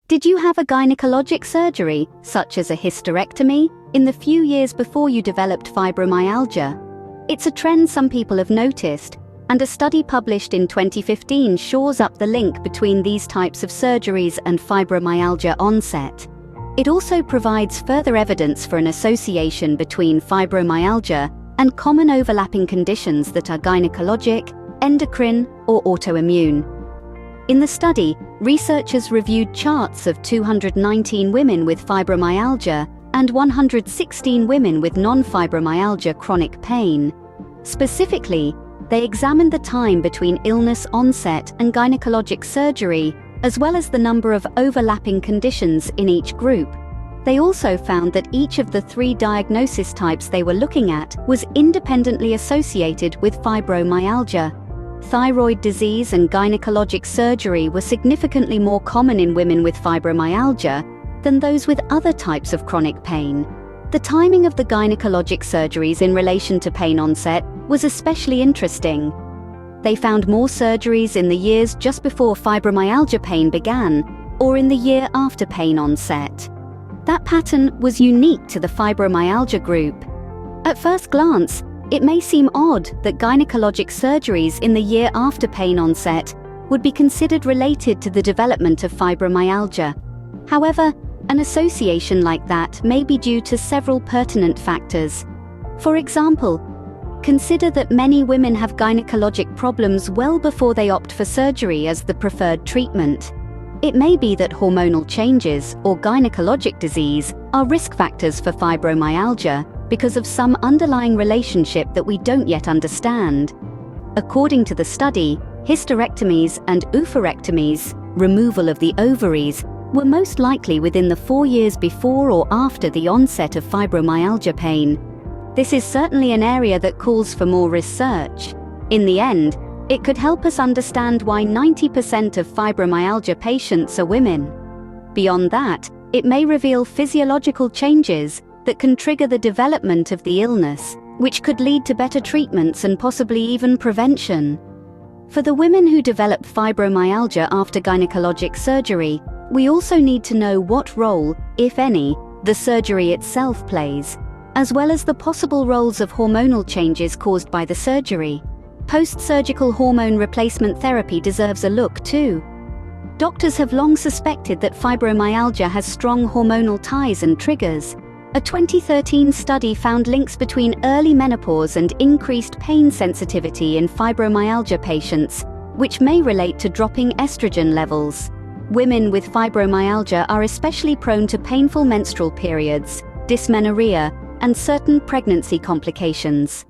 Did you have a gynecologic surgery, such as a hysterectomy, in the few years before you developed fibromyalgia? It's a trend some people have noticed, and a study published in 2015 shores up the link between these types of surgeries and fibromyalgia onset. It also provides further evidence for an association between fibromyalgia and common overlapping conditions that are gynecologic, endocrine, or autoimmune. In the study, researchers reviewed charts of 219 women with fibromyalgia and 116 women with non-fibromyalgia chronic pain. Specifically, they examined the time between illness onset and gynecologic surgery, as well as the number of overlapping conditions in each group. They also found that each of the 3 diagnosis types they were looking at was independently associated with fibromyalgia. Thyroid disease and gynecologic surgery were significantly more common in women with fibromyalgia than those with other types of chronic pain. The timing of the gynecologic surgeries in relation to pain onset was especially interesting. They found more surgeries in the years just before fibromyalgia pain began, or in the year after pain onset. That pattern was unique to the fibromyalgia group. At first glance, it may seem odd that gynecologic surgeries in the year after pain onset would be considered related to the development of fibromyalgia. However, an association like that may be due to several pertinent factors. For example, consider that many women have gynecologic problems well before they opt for surgery as the preferred treatment. It may be that hormonal changes or gynecologic disease are risk factors for fibromyalgia because of some underlying relationship that we don't yet understand. According to the study, hysterectomies and oophorectomies, removal of the ovaries, were most likely within the 4 years before or after the onset of fibromyalgia pain. This is certainly an area that calls for more research. In the end, it could help us understand why 90% of fibromyalgia patients are women. Beyond that, it may reveal physiological changes that can trigger the development of the illness, which could lead to better treatments and possibly even prevention. For the women who develop fibromyalgia after gynecologic surgery, we also need to know what role, if any, the surgery itself plays, as well as the possible roles of hormonal changes caused by the surgery. Post-surgical hormone replacement therapy deserves a look too. Doctors have long suspected that fibromyalgia has strong hormonal ties and triggers. A 2013 study found links between early menopause and increased pain sensitivity in fibromyalgia patients, which may relate to dropping estrogen levels. Women with fibromyalgia are especially prone to painful menstrual periods, dysmenorrhea, and certain pregnancy complications.